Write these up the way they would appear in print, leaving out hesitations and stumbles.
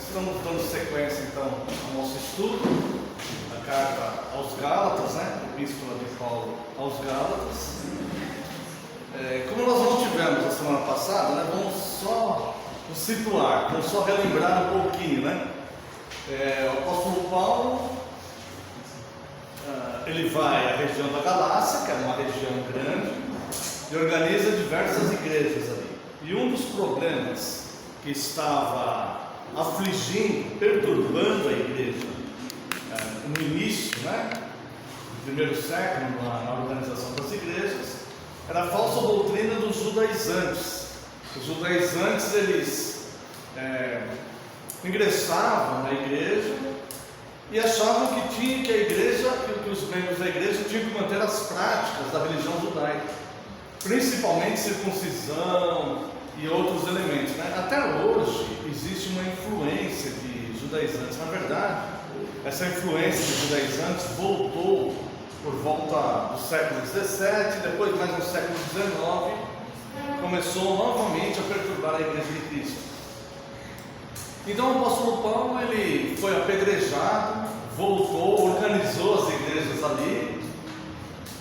Estamos dando sequência então ao nosso estudo, a carta aos Gálatas, né? A epístola de Paulo aos Gálatas. Como nós não tivemos a semana passada, né? Vamos só nos situar, vamos só relembrar um pouquinho, né? O apóstolo Paulo, ele vai à região da Galácia, que é uma região grande, e organiza diversas igrejas ali. E um dos problemas que estava afligindo, perturbando a igreja no início, né, do primeiro século, na organização das igrejas, era a falsa doutrina dos judaizantes. Os judaizantes, eles ingressavam na igreja e achavam que a igreja, que os membros da igreja tinham que manter as práticas da religião judaica, principalmente circuncisão e outros elementos, né? Até hoje existe uma influência de judaizantes. Na verdade, essa influência de judaizantes voltou por volta do século XVII, depois mais no século XIX, começou novamente a perturbar a igreja de Cristo. Então o apóstolo Paulo, ele foi apedrejado, voltou, organizou as igrejas ali,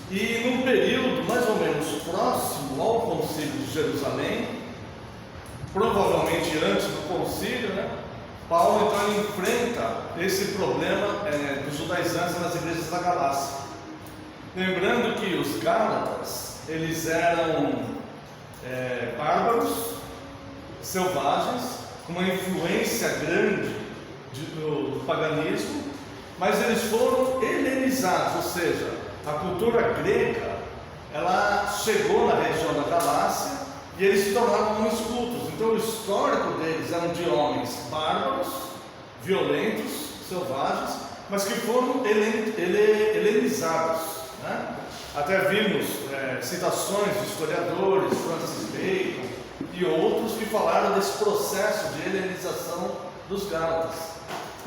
e num período mais ou menos próximo ao concílio de Jerusalém, provavelmente antes do concílio, né, Paulo então enfrenta esse problema dos judaizantes nas igrejas da Galácia. Lembrando que os gálatas, eles eram bárbaros, selvagens, com uma influência grande do paganismo, mas eles foram helenizados, ou seja, a cultura grega, ela chegou na região da Galácia e eles se tornaram homens cultos. Então o histórico deles eram de homens bárbaros, violentos, selvagens, mas que foram helenizados, né? Até vimos citações de historiadores, Francis Bacon e outros, que falaram desse processo de helenização dos gálatas.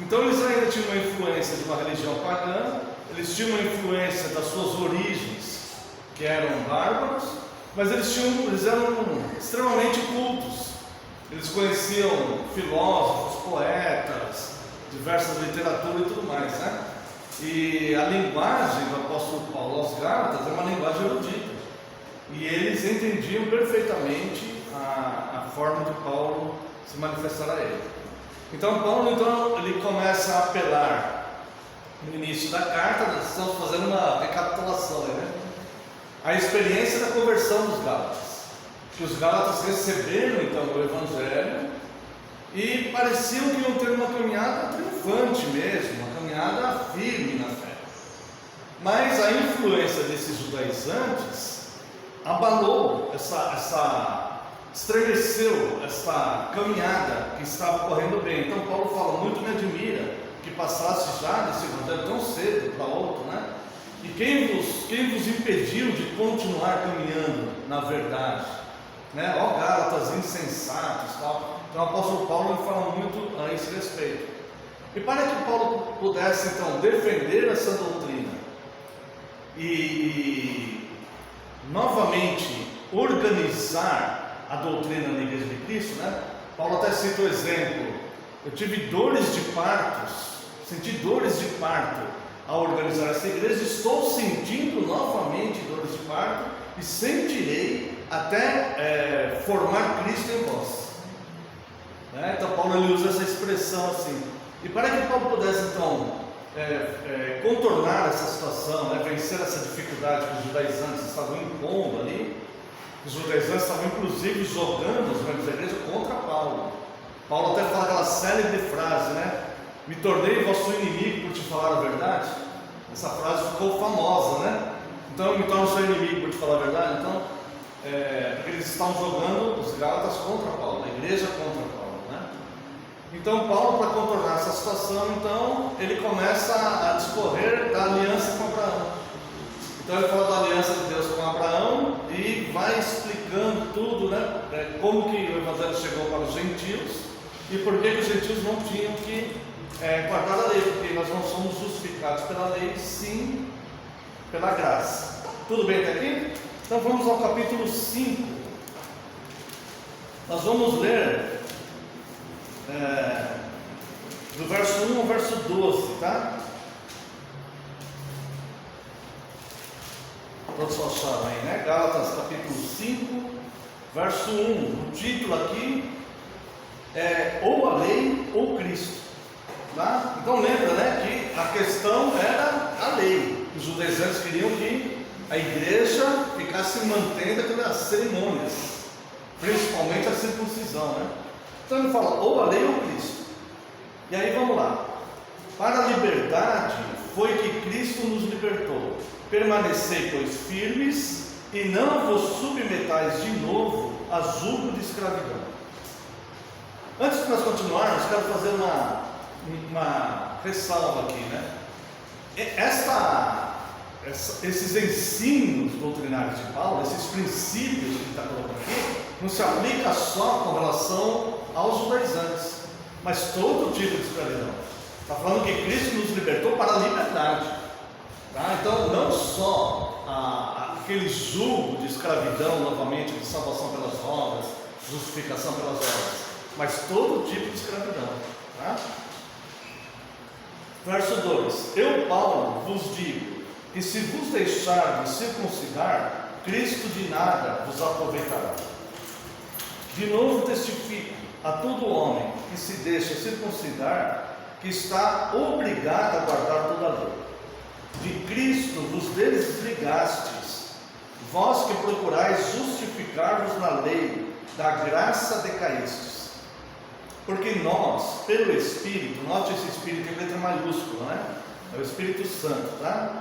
Então eles ainda tinham uma influência de uma religião pagã, eles tinham uma influência das suas origens, que eram bárbaros, mas eles eram extremamente cultos. Eles conheciam filósofos, poetas, diversas literaturas e tudo mais, né? E a linguagem do apóstolo Paulo aos Gálatas é uma linguagem erudita, e eles entendiam perfeitamente a forma de Paulo se manifestar a ele. Então Paulo ele começa a apelar no início da carta. Nós estamos fazendo uma recapitulação, né? A experiência da conversão dos Gálatas, que os Gálatas receberam então o Evangelho e pareciam que iam ter uma caminhada triunfante mesmo, uma caminhada firme na fé. Mas a influência desses judaizantes abalou estremeceu essa caminhada que estava correndo bem. Então Paulo fala: muito me admira que passasse já desse Evangelho tão cedo para outro, né? E quem vos impediu de continuar caminhando na verdade, né? Ó Gálatas insensatos, tal. Então o apóstolo Paulo fala muito a esse respeito. E para que Paulo pudesse então defender essa doutrina e novamente organizar a doutrina da igreja de Cristo, né? Paulo até cita o exemplo: eu tive dores de partos, senti dores de parto ao organizar essa igreja, estou sentindo novamente dores de parto e sentirei até formar Cristo em vós, né? Então Paulo ele usa essa expressão assim. E para que Paulo pudesse então contornar essa situação, né, vencer essa dificuldade que os judaizantes estavam impondo ali, os judaizantes estavam inclusive jogando os membros da igreja contra Paulo. Paulo até fala aquela célebre frase, né? Me tornei vosso inimigo por te falar a verdade. Essa frase ficou famosa, né? Então, me torno seu inimigo por te falar a verdade. Então, porque eles estavam jogando os Gálatas contra Paulo, a igreja contra Paulo, né? Então, Paulo, para contornar essa situação, então, ele começa a discorrer da aliança com Abraão. Então, ele fala da aliança de Deus com Abraão e vai explicando tudo, né? Como que o Evangelho chegou para os gentios e por que os gentios não tinham que guardar a lei, porque nós não somos justificados pela lei, sim pela graça. Tudo bem até aqui? Então vamos ao capítulo 5. Nós vamos ler do verso 1 ao verso 12, tá? Todos acharam aí, né? Gálatas capítulo 5, verso 1. O título aqui é ou a lei ou Cristo, tá? Então lembra, né, que a questão era a lei. Os judeus antes queriam que a igreja ficasse mantendo aquelas cerimônias, principalmente a circuncisão, né? Então ele fala ou a lei ou Cristo. E aí vamos lá. Para a liberdade foi que Cristo nos libertou. Permanecei, pois, firmes e não vos submetais de novo a jugo de escravidão. Antes de nós continuarmos, quero fazer uma ressalva aqui, né? Esses ensinos doutrinários de Paulo, esses princípios que ele está colocando aqui, não se aplica só com relação aos judaizantes, mas todo tipo de escravidão. Está falando que Cristo nos libertou para a liberdade, tá? Então não só aquele jugo de escravidão, novamente, de salvação pelas obras, justificação pelas obras, mas todo tipo de escravidão, tá? Verso 2: Eu, Paulo, vos digo que se vos deixar de circuncidar, Cristo de nada vos aproveitará. De novo testifico a todo homem que se deixa circuncidar, que está obrigado a guardar toda a lei. De Cristo vos desligastes, vós que procurais justificar-vos na lei, da graça decaístes. Porque nós, pelo Espírito, note esse Espírito em letra maiúscula, né? É o Espírito Santo, tá?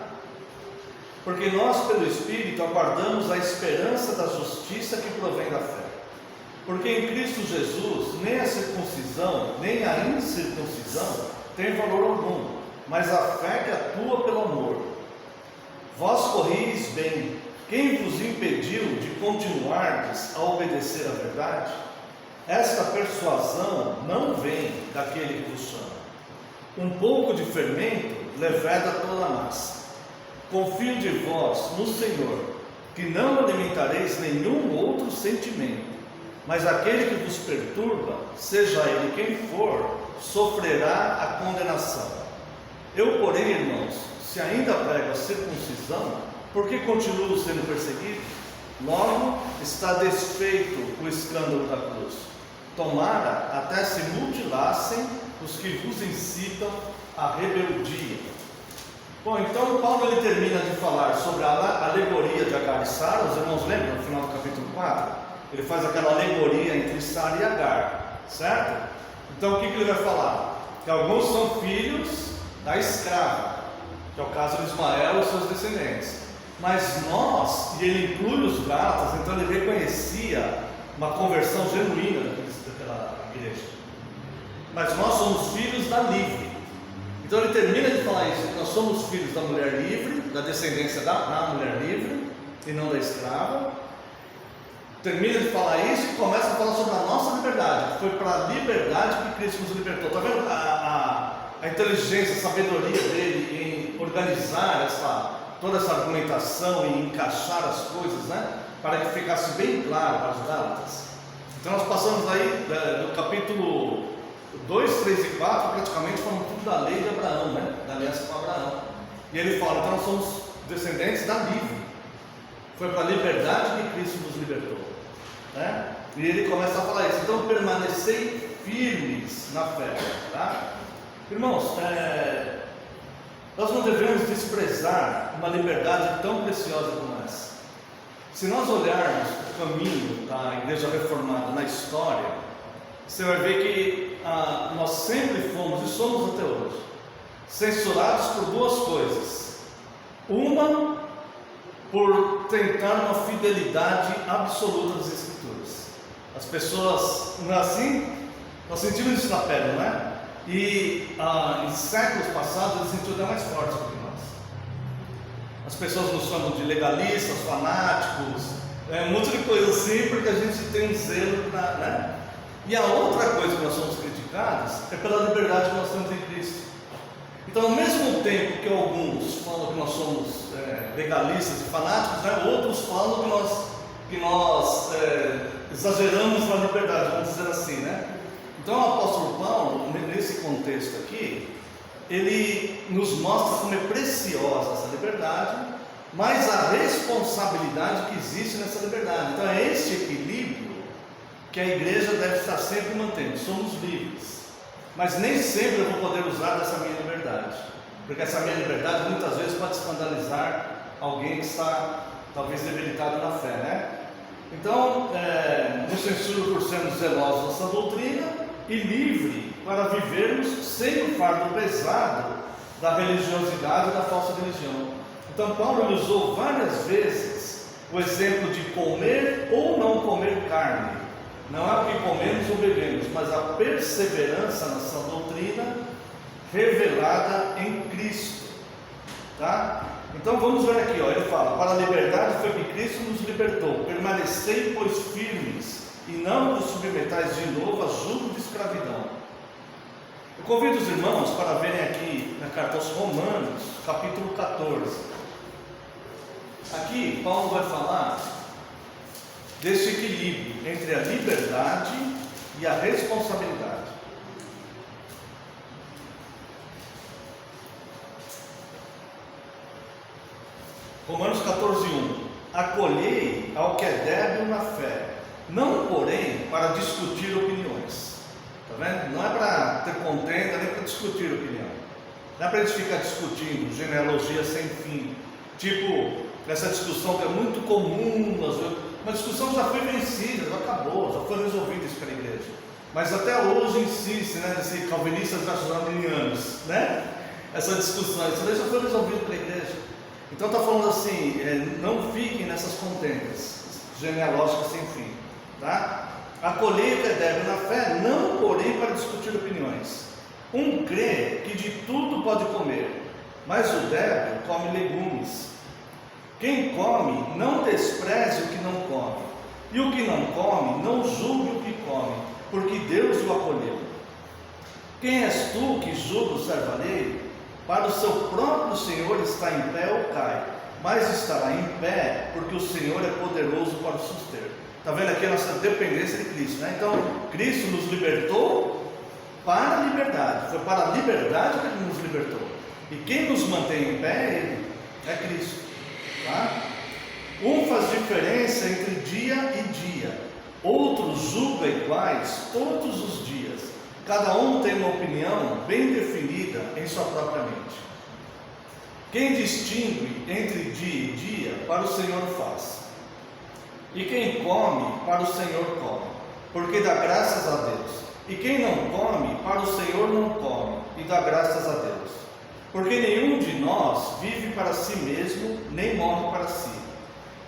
Porque nós, pelo Espírito, aguardamos a esperança da justiça que provém da fé. Porque em Cristo Jesus, nem a circuncisão, nem a incircuncisão tem valor algum, mas a fé que atua pelo amor. Vós corrieis bem. Quem vos impediu de continuardes a obedecer à verdade? Esta persuasão não vem daquele que vos chama. Um pouco de fermento leveda toda a massa. Confio de vós no Senhor, que não alimentareis nenhum outro sentimento, mas aquele que vos perturba, seja ele quem for, sofrerá a condenação. Eu, porém, irmãos, se ainda prego a circuncisão, por que continuo sendo perseguido? Logo está desfeito o escândalo da cruz. Tomara até se mutilassem os que vos incitam à rebeldia. Bom, então Paulo ele termina de falar sobre a alegoria de Agar e Sara. Os irmãos lembram no final do capítulo 4? Ele faz aquela alegoria entre Sara e Agar, certo? Então o que ele vai falar? Que alguns são filhos da escrava, que é o caso de Ismael e seus descendentes. Mas nós, e ele inclui os Gálatas, então ele reconhecia uma conversão genuína daquela igreja. Mas nós somos filhos da livre. Então ele termina de falar isso, que nós somos filhos da mulher livre, da descendência da mulher livre, e não da escrava. Termina de falar isso e começa a falar sobre a nossa liberdade. Foi para a liberdade que Cristo nos libertou. Está vendo a inteligência, a sabedoria dele em organizar toda essa argumentação e encaixar as coisas, né? Para que ficasse bem claro para os Gálatas. Então nós passamos aí do capítulo 2, 3 e 4, praticamente falando tudo da lei de Abraão, né? Da aliança com Abraão. E ele fala, então nós somos descendentes da livre. Foi para a liberdade que Cristo nos libertou, né? E ele começa a falar isso. Então permanecei firmes na fé, tá? Irmãos, nós não devemos desprezar uma liberdade tão preciosa como essa. Se nós olharmos o caminho da Igreja Reformada na história, você vai ver que nós sempre fomos e somos até hoje censurados por duas coisas. Uma, por tentar uma fidelidade absoluta às Escrituras. As pessoas, não é assim? Nós sentimos isso na pele, não é? E em séculos passados eles sentiram até mais forte do que nós. As pessoas nos chamam de legalistas, fanáticos, um monte de coisa assim, porque a gente tem um zelo, né? E a outra coisa que nós somos criticados é pela liberdade que nós temos em Cristo. Então, ao mesmo tempo que alguns falam que nós somos legalistas e fanáticos, né, outros falam que nós exageramos na liberdade, vamos dizer assim, né? Então, o apóstolo Paulo, nesse contexto aqui, ele nos mostra como é preciosa essa liberdade, mas a responsabilidade que existe nessa liberdade. Então é esse equilíbrio que a igreja deve estar sempre mantendo. Somos livres, mas nem sempre eu vou poder usar dessa minha liberdade, porque essa minha liberdade muitas vezes pode escandalizar alguém que está talvez debilitado na fé, né? Então, nos censuro por sermos zelosos dessa doutrina e livre para vivermos sem o fardo pesado da religiosidade e da falsa religião. Então Paulo usou várias vezes o exemplo de comer ou não comer carne. Não é o que comemos ou bebemos, mas a perseverança na sua doutrina revelada em Cristo. Tá? Então vamos ver aqui, ó, ele fala: para a liberdade foi que Cristo nos libertou, permanecei, pois, firmes, e não vos submetais de novo a jugo de escravidão. Eu convido os irmãos para verem aqui na carta aos Romanos, capítulo 14. Aqui Paulo vai falar desse equilíbrio entre a liberdade e a responsabilidade. Romanos 14:1: acolhei ao que é débil na fé, não porém para discutir opiniões. Está vendo? Não é para ter contenda nem para discutir opinião. Não é para eles ficar discutindo genealogia sem fim. Tipo, essa discussão que é muito comum, uma discussão já foi vencida, já acabou, já foi resolvida isso pela igreja. Mas até hoje insiste, né, desse calvinistas arminianos, né? Essa discussão, isso daí já foi resolvido pela igreja. Então está falando assim, não fiquem nessas contendas genealógicas sem fim, tá? Acolhei o que é débil na fé, não porém para discutir opiniões. Um crê que de tudo pode comer, mas o débil come legumes. Quem come, não despreze o que não come, e o que não come, não julgue o que come, porque Deus o acolheu. Quem és tu que julga o servo alheio? Para o seu próprio Senhor está em pé ou cai, mas estará em pé, porque o Senhor é poderoso para o suster. Está vendo aqui a nossa dependência de Cristo, né? Então, Cristo nos libertou para a liberdade. Foi para a liberdade que Ele nos libertou. E quem nos mantém em pé é Ele, é Cristo. Tá? Um faz diferença entre dia e dia, outro julga iguais todos os dias. Cada um tem uma opinião bem definida em sua própria mente. Quem distingue entre dia e dia, para o Senhor faz. E quem come, para o Senhor come, porque dá graças a Deus. E quem não come, para o Senhor não come, e dá graças a Deus. Porque nenhum de nós vive para si mesmo, nem morre para si.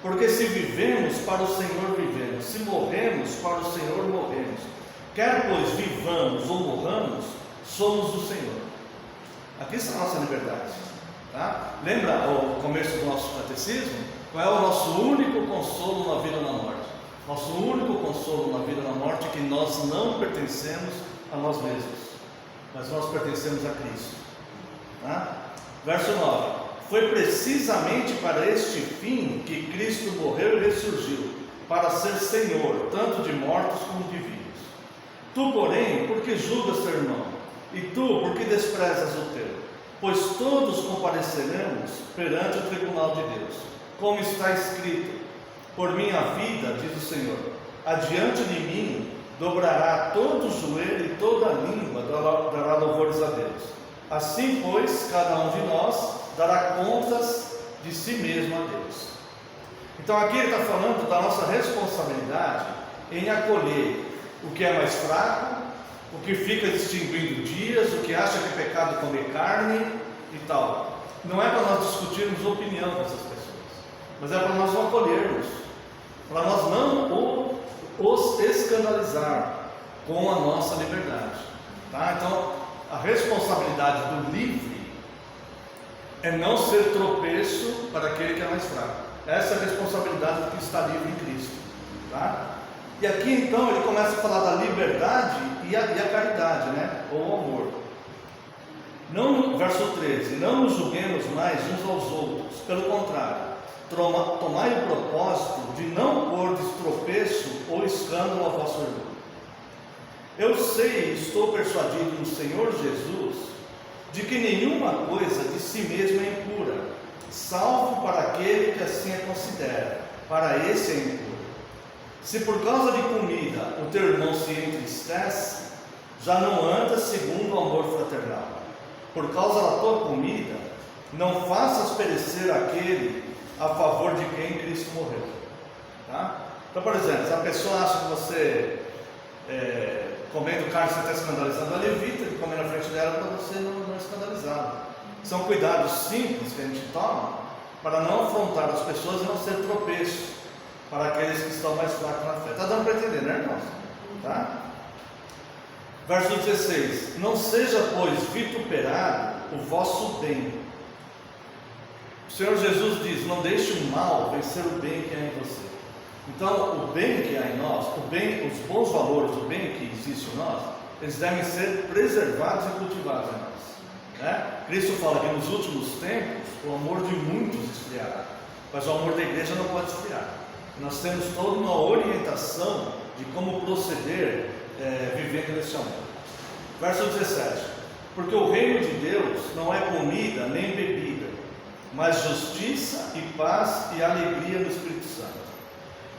Porque se vivemos, para o Senhor vivemos, se morremos, para o Senhor morremos. Quer pois vivamos ou morramos, somos do Senhor. Aqui está a nossa liberdade. Tá? Lembra o começo do nosso catecismo? Qual é o nosso único consolo na vida ou na morte? Nosso único consolo na vida ou na morte é que nós não pertencemos a nós mesmos, mas nós pertencemos a Cristo. Tá? Verso 9: foi precisamente para este fim que Cristo morreu e ressurgiu, para ser Senhor, tanto de mortos como de vivos. Tu, porém, porque julgas teu irmão? E tu, porque desprezas o teu? Pois todos compareceremos perante o tribunal de Deus. Como está escrito: por minha vida, diz o Senhor, adiante de mim dobrará todo o joelho e toda a língua dará louvores a Deus. Assim, pois, cada um de nós dará contas de si mesmo a Deus. Então aqui ele está falando da nossa responsabilidade em acolher o que é mais fraco, o que fica distinguindo dias, o que acha que é pecado comer carne e tal. Não é para nós discutirmos opinião dessas pessoas, mas é para nós o acolhermos, para nós não os escandalizar com a nossa liberdade. Tá? Então, a responsabilidade do livre é não ser tropeço para aquele que é mais fraco. Essa é a responsabilidade do que está livre em Cristo. Tá? E aqui então ele começa a falar da liberdade e a caridade, né? Ou o amor. Não, verso 13: não nos julguemos mais uns aos outros, pelo contrário, tomai o propósito de não pôr tropeço ou escândalo ao vosso irmão. Eu sei e estou persuadido no Senhor Jesus de que nenhuma coisa de si mesma é impura, salvo para aquele que assim a considera, para esse é impuro. Se por causa de comida o teu irmão se entristece, já não anda segundo o amor fraternal. Por causa da tua comida, não faças perecer aquele a favor de quem Cristo morreu. Tá? Então, por exemplo, se a pessoa acha que você comendo carne, você está escandalizando a levita, ele come na frente dela para você não escandalizar. São cuidados simples que a gente toma para não afrontar as pessoas e não ser tropeço para aqueles que estão mais fracos na fé. Está dando para entender, né, irmãos? Tá? Verso 16: não seja, pois, vituperado o vosso bem. O Senhor Jesus diz: não deixe o mal vencer o bem que há em você. Então, o bem que há em nós, o bem, os bons valores, o bem que existe em nós, eles devem ser preservados e cultivados em nós. Né? Cristo fala que nos últimos tempos o amor de muitos esfriará, mas o amor da igreja não pode esfriar. Nós temos toda uma orientação de como proceder vivendo nesse amor. Verso 17: porque o reino de Deus não é comida nem bebida, mas justiça e paz e alegria no Espírito Santo.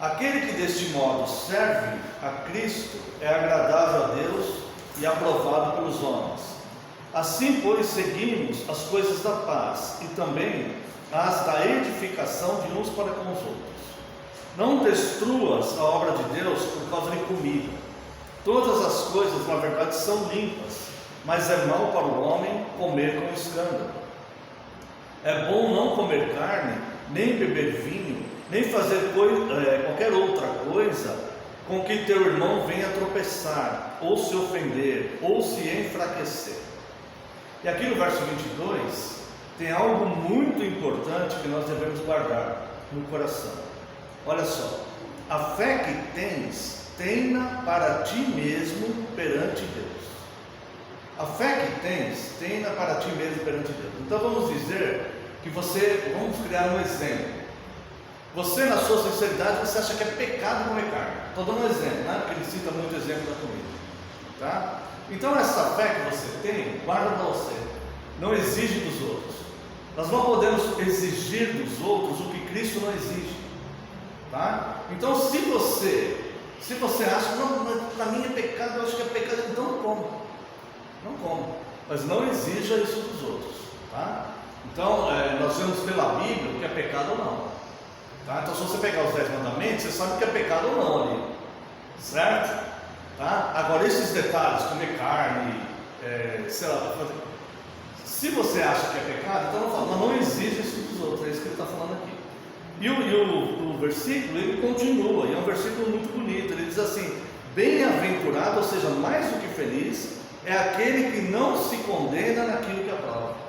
Aquele que deste modo serve a Cristo é agradável a Deus e aprovado pelos homens. Assim, pois, seguimos as coisas da paz e também as da edificação de uns para com os outros. Não destruas a obra de Deus por causa de comida. Todas as coisas, na verdade, são limpas, mas é mal para o homem comer com escândalo. É bom não comer carne, nem beber vinho, nem fazer qualquer outra coisa com que teu irmão venha tropeçar, ou se ofender, ou se enfraquecer. E aqui no verso 22, tem algo muito importante que nós devemos guardar no coração. Olha só: a fé que tens, tenha para ti mesmo perante Deus. A fé que tens, tenha para ti mesmo perante Deus. Então vamos dizer que vamos criar um exemplo. Você, na sua sinceridade, você acha que é pecado comer carne. Estou dando um exemplo, né? Porque ele cita muito exemplo da comida. Tá? Então essa fé que você tem, guarda para você. Não exige dos outros. Nós não podemos exigir dos outros o que Cristo não exige. Tá? Então se você acha, não, para mim é pecado, eu acho que é pecado, então não coma. Não coma. Mas não exija isso dos outros. Tá? Então nós vemos pela Bíblia o que é pecado ou não. Tá? Então, se você pegar os 10 mandamentos, você sabe o que é pecado ou não ali, certo? Tá? Agora, esses detalhes, comer carne, sei lá, se você acha que é pecado, então não fala, mas não exige isso dos outros, é isso que ele está falando aqui. E o versículo, ele continua, e é um versículo muito bonito. Ele diz assim: bem-aventurado, ou seja, mais do que feliz, é aquele que não se condena naquilo que aprova.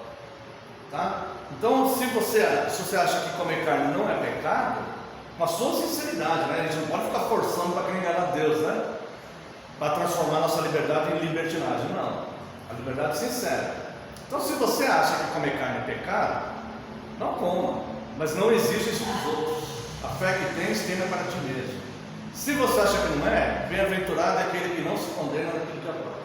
Tá? Então, se você acha que comer carne não é pecado, com a sua sinceridade, né? A gente não pode ficar forçando para querer enganar Deus, né? Para transformar nossa liberdade em libertinagem, não. A liberdade sincera. Então, se você acha que comer carne é pecado, não coma, mas não exige isso dos outros. A fé que tens, tenha para ti mesmo. Se você acha que não é, bem-aventurado é aquele que não se condena naquilo que aprova.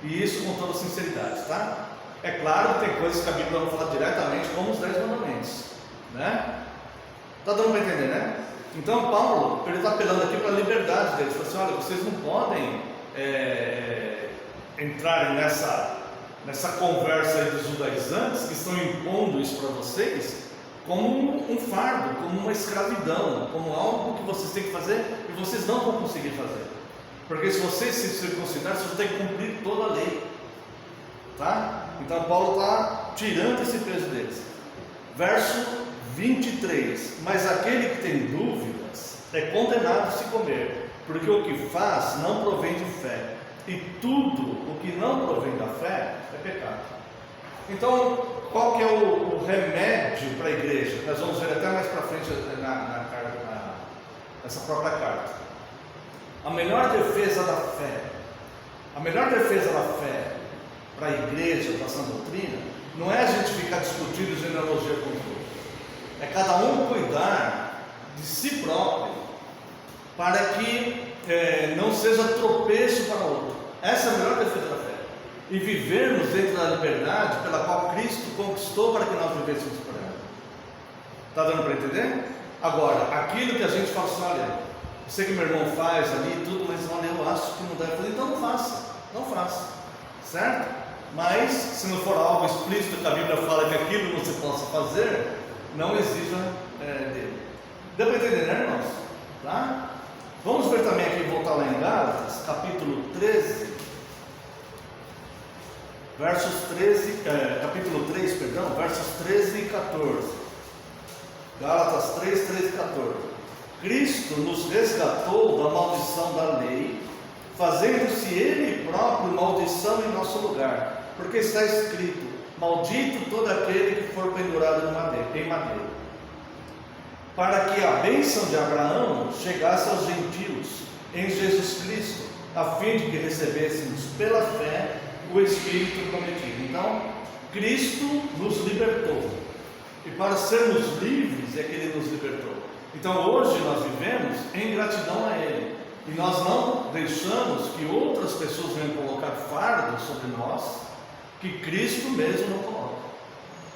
E isso com toda sinceridade, tá? É claro que tem coisas que a Bíblia não fala diretamente, como os 10 mandamentos, né? Está dando para entender, né? Então Paulo, ele está apelando aqui para a liberdade deles. Ele fala assim: olha, vocês não podem entrarem nessa conversa aí dos judaizantes, que estão impondo isso para vocês, como um fardo, como uma escravidão, como algo que vocês têm que fazer e vocês não vão conseguir fazer. Porque se vocês se circuncidarem, vocês vão ter que cumprir toda a lei. Tá? Então Paulo está tirando esse peso deles. Verso 23: mas aquele que tem dúvidas é condenado a se comer, porque o que faz não provém de fé, e tudo o que não provém da fé é pecado. Então, qual que é o remédio para a igreja? Nós vamos ver até mais para frente nessa própria carta. A melhor defesa da fé, para a igreja, para a sã doutrina, não é a gente ficar discutindo genealogia com os outros. É cada um cuidar de si próprio, para que não seja tropeço para o outro. Essa é a melhor defesa da fé. E vivermos dentro da liberdade pela qual Cristo conquistou para que nós vivêssemos por ela. Está dando para entender? Agora, aquilo que a gente fala assim, olha, eu sei que meu irmão faz ali tudo, mas olha, eu acho que não deve fazer, então não faça, não faça, certo? Mas, se não for algo explícito que a Bíblia fala que aquilo não se possa fazer, não exija dele. Deu para entender, né, irmãos? Tá? Vamos ver também aqui, voltar lá em Gálatas, capítulo 13, capítulo 3, perdão, versos 13 e 14. Gálatas 3, 13 e 14. Cristo nos resgatou da maldição da lei, fazendo-se Ele próprio maldição em nosso lugar, porque está escrito: maldito todo aquele que for pendurado em madeira, para que a bênção de Abraão chegasse aos gentios em Jesus Cristo, a fim de que recebêssemos pela fé o Espírito prometido. Então, Cristo nos libertou, e para sermos livres é que Ele nos libertou. Então hoje nós vivemos em gratidão a Ele, e nós não deixamos que outras pessoas venham colocar fardos sobre nós que Cristo mesmo não coloca.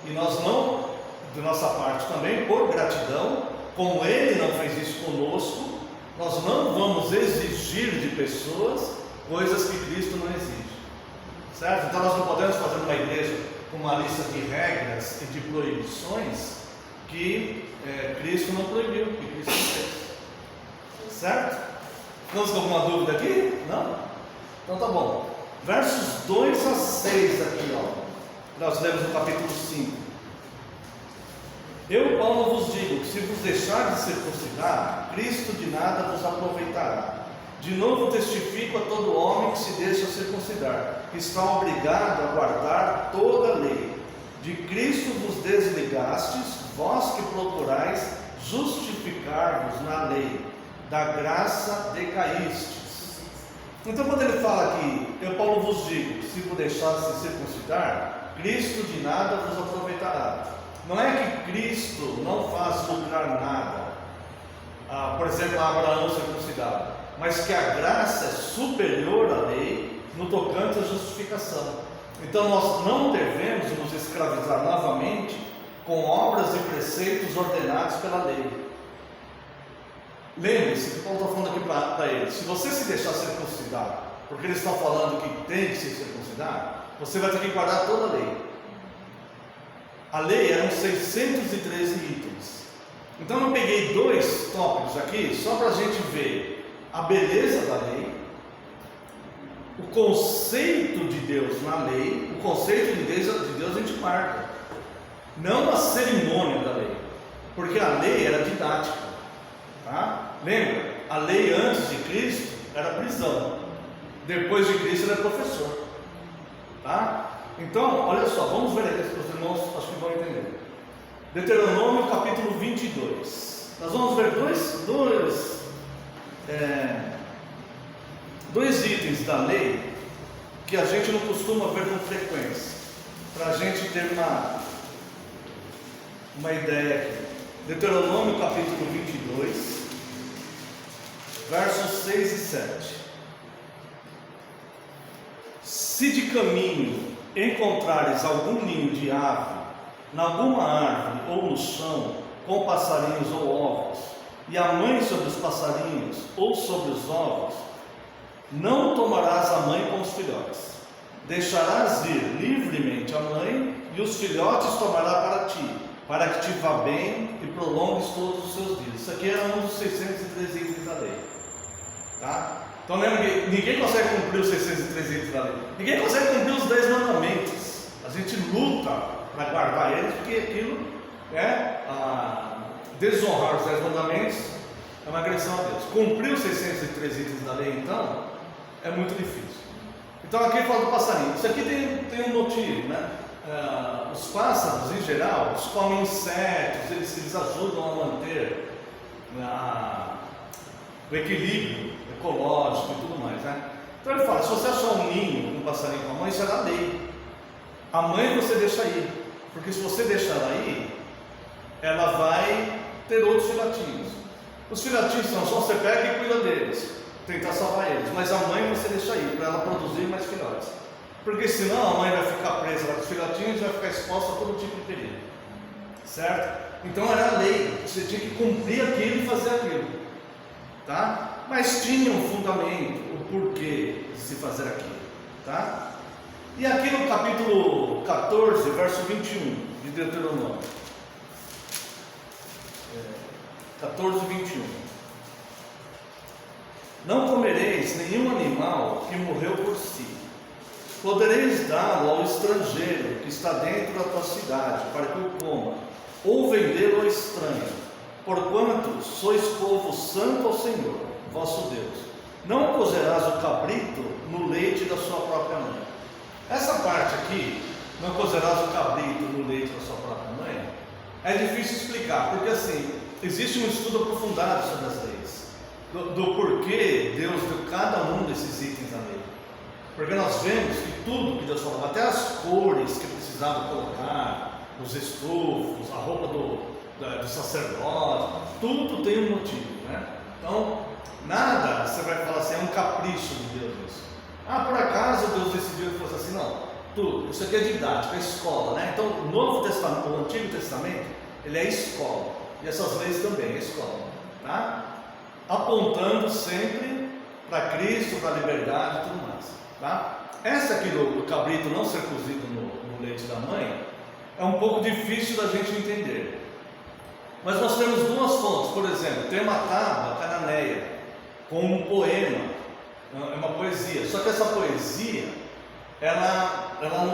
E nós não, de nossa parte também, por gratidão, como Ele não fez isso conosco, nós não vamos exigir de pessoas coisas que Cristo não exige, certo? Então nós não podemos fazer uma igreja com uma lista de regras e de proibições que Cristo não proibiu, que Cristo não fez, certo? Estamos com alguma dúvida aqui? Não? Então tá bom. Versos 2 a 6 aqui, ó. Nós lemos no capítulo 5. Eu, Paulo, vos digo que se vos deixar de circuncidar, Cristo de nada vos aproveitará. De novo testifico a todo homem que se deixa circuncidar, que está obrigado a guardar toda a lei. De Cristo vos desligastes, vós que procurais justificar-vos na lei, da graça decaístes. Então quando ele fala aqui, eu, Paulo, vos digo, se vos deixaste circuncidar, Cristo de nada vos aproveitará. Não é que Cristo não faz lucrar nada, por exemplo, a Abraão circuncidado, mas que a graça é superior à lei no tocante à justificação. Então nós não devemos nos escravizar novamente com obras e preceitos ordenados pela lei. Lembre-se que Paulo está falando aqui para eles: se você se deixar circuncidar, porque eles estão falando que tem que se circuncidar, você vai ter que guardar toda a lei. A lei eram 613 itens. Então eu peguei 2 tópicos aqui, só para a gente ver a beleza da lei, o conceito de Deus na lei. O conceito de Deus a gente guarda, não a cerimônia da lei, porque a lei era didática, tá? Lembra? A lei antes de Cristo era prisão, depois de Cristo era professor, tá? Então, olha só, vamos ver aqui, os irmãos acho que vão entender. Deuteronômio capítulo 22. Nós vamos ver dois itens da lei que a gente não costuma ver com frequência, para a gente ter uma ideia aqui. Deuteronômio capítulo 22, versos 6 e 7. Se de caminho encontrares algum ninho de ave, em alguma árvore ou no chão, com passarinhos ou ovos, e a mãe sobre os passarinhos ou sobre os ovos, não tomarás a mãe com os filhotes. Deixarás ir livremente a mãe, e os filhotes tomará para ti, para que te vá bem e prolongues todos os seus dias. Isso aqui era um dos 613 itens da lei, tá? Então lembra que ninguém consegue cumprir os 613 itens da lei, ninguém consegue cumprir os 10 mandamentos. A gente luta para guardar eles, porque aquilo desonrar os 10 mandamentos é uma agressão a Deus. Cumprir os 613 itens da lei, então, é muito difícil. Então aqui fala do passarinho. Isso aqui tem um motivo, né? Os pássaros, em geral, eles comem insetos, eles ajudam a manter o equilíbrio ecológico e tudo mais, né? Então ele fala: se você achar um ninho com um passarinho com a mãe, isso é da lei. A mãe você deixa ir, porque se você deixar ela ir, ela vai ter outros filhotinhos. Os filhotinhos são só você pega e cuida deles. tentar salvar eles, mas a mãe você deixa ir, para ela produzir mais filhotes. Porque senão a mãe vai ficar presa lá com os filhotinhos e vai ficar exposta a todo tipo de perigo. Certo? Então era a lei, você tinha que cumprir aquilo e fazer aquilo. Tá? Mas tinha um fundamento, o porquê de se fazer aquilo. Tá? E aqui no capítulo 14, verso 21 de Deuteronômio. 14, 21. Não comereis nenhum animal que morreu por si. Podereis dá-lo ao estrangeiro que está dentro da tua cidade, para que o coma, ou vendê-lo ao estranho, porquanto sois povo santo ao Senhor, vosso Deus. Não cozerás o cabrito no leite da sua própria mãe. Essa parte aqui, não cozerás o cabrito no leite da sua própria mãe, é difícil explicar, porque assim, existe um estudo aprofundado sobre as leis, do porquê Deus deu cada um desses itens na lei. Porque nós vemos que tudo que Deus falava, até as cores que precisava colocar, os estufos, a roupa do sacerdote, tudo tem um motivo, né? Então, nada você vai falar assim, é um capricho de Deus isso. Ah, por acaso Deus decidiu que fosse assim? Não, tudo. Isso aqui é didática, é escola, né? Então, o Novo Testamento, o Antigo Testamento, ele é escola. E essas leis também é escola, tá? Apontando sempre para Cristo, para a liberdade e tudo mais, tá? Essa aqui do cabrito não ser cozido no leite da mãe é um pouco difícil da gente entender. Mas nós temos duas fontes, por exemplo, tem uma tábua cananeia com um poema, é uma poesia, só que essa poesia,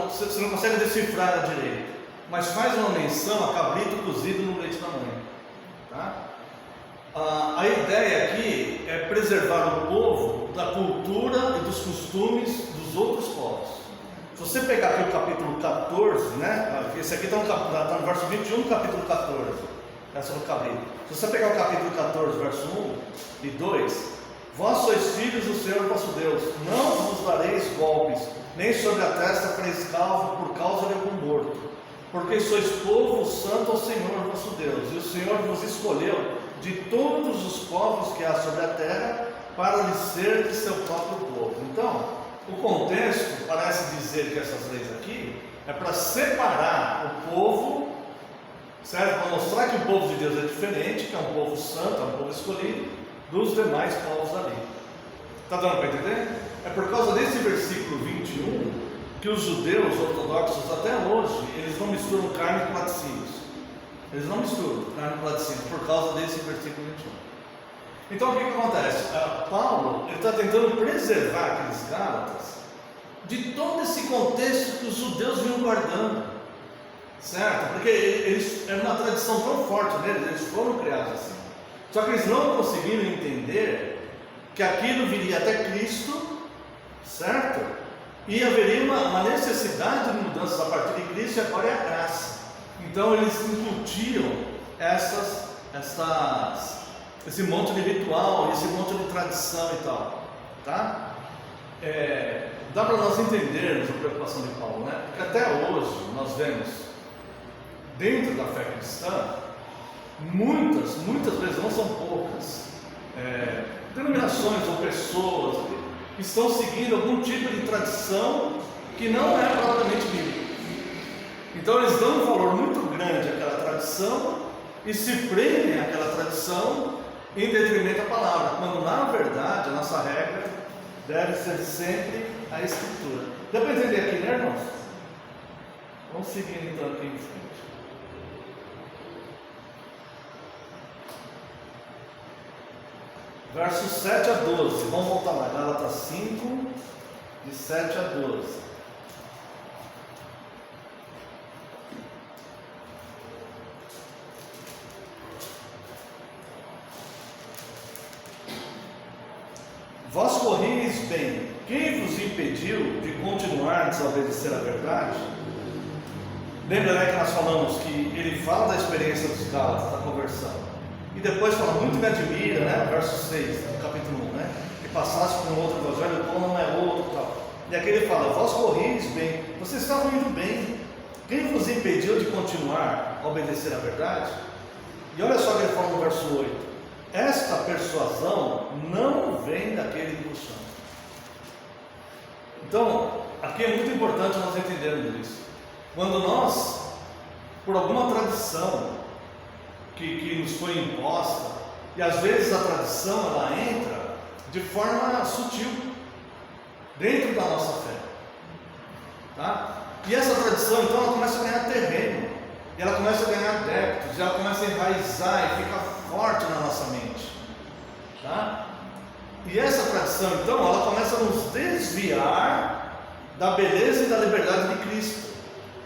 você não consegue decifrar ela direito, mas faz uma menção a cabrito cozido no leite da mãe, tá? A ideia aqui é preservar o povo da cultura e dos costumes dos outros povos. Se você pegar aqui o capítulo 14, né? Esse aqui está no verso 21 do capítulo 14, essa do cabrito. Se você pegar o capítulo 14, verso 1 e 2, vós sois filhos do Senhor vosso Deus, não vos dareis golpes, nem sobre a testa fareis calvo por causa de algum morto, porque sois povo santo ao Senhor vosso Deus, e o Senhor vos escolheu de todos os povos que há sobre a terra, para lhe ser de seu próprio povo. Então, o contexto parece dizer que essas leis aqui é para separar o povo, certo? Para mostrar que o povo de Deus é diferente, que é um povo santo, é um povo escolhido, dos demais povos ali. Está dando para entender? É por causa desse versículo 21 que os judeus ortodoxos até hoje, eles não misturam carne com laticínios. Eles não misturam carne com laticínios por causa desse versículo 21. Então o que acontece? Paulo está tentando preservar aqueles gálatas de todo esse contexto que os judeus vinham guardando, certo? Porque eles era uma tradição tão forte neles, eles foram criados assim. Só que eles não conseguiram entender que aquilo viria até Cristo, certo? E haveria uma necessidade de mudanças a partir de Cristo, e agora é a graça. Então eles incutiam esse monte de ritual, esse monte de tradição e tal, tá? Dá para nós entendermos a preocupação de Paulo, né? Porque até hoje nós vemos, dentro da fé cristã, muitas vezes, não são poucas, denominações ou pessoas que estão seguindo algum tipo de tradição que não é propriamente bíblica. Então eles dão um valor muito grande àquela tradição e se prendem àquela tradição em detrimento da palavra, quando na verdade a nossa regra deve ser sempre a Escritura. Deu para entender aqui, né, irmãos? Vamos seguir então aqui em frente. Versos 7 a 12, vamos voltar lá, Gálatas 5, de 7 a 12. Vós corrieis bem, quem vos impediu de continuar a desobedecer a verdade? Lembra, né, que nós falamos que ele fala da experiência dos Gálatas, da conversão, e depois fala, muito me admira, né, verso 6 do capítulo 1, né, que passasse por um outro evangelho, como não é outro, tal. E aqui ele fala, vós corrieis bem, vocês estavam indo bem, quem vos impediu de continuar a obedecer a verdade? E olha só o que ele fala no verso 8, esta persuasão não vem daquele que vos chama. Então, aqui é muito importante nós entendermos isso. Quando nós, por alguma tradição que nos foi imposta, e às vezes a tradição ela entra de forma sutil dentro da nossa fé, tá? E essa tradição então ela começa a ganhar terreno, e ela começa a ganhar adeptos, e ela começa a enraizar e fica forte na nossa mente, tá? E essa tradição então ela começa a nos desviar da beleza e da liberdade de Cristo,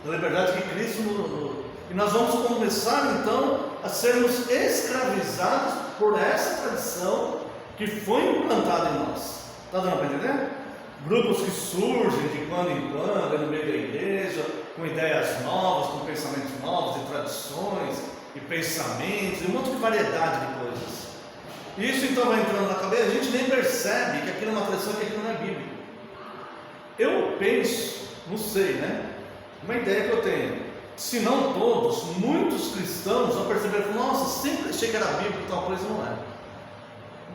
da liberdade que Cristo e nós vamos começar então a sermos escravizados por essa tradição que foi implantada em nós. Está dando para entender? Grupos que surgem de quando em quando no meio da igreja, com ideias novas, com pensamentos novos, e tradições, e pensamentos, e um monte de variedade de coisas. E isso então vai entrando na cabeça, a gente nem percebe que aquilo é uma tradição, que aquilo não é bíblico. Eu penso, não sei, né? Uma ideia que eu tenho. Se não todos, muitos cristãos já perceberam, nossa, sempre achei que era bíblico, tal coisa não é.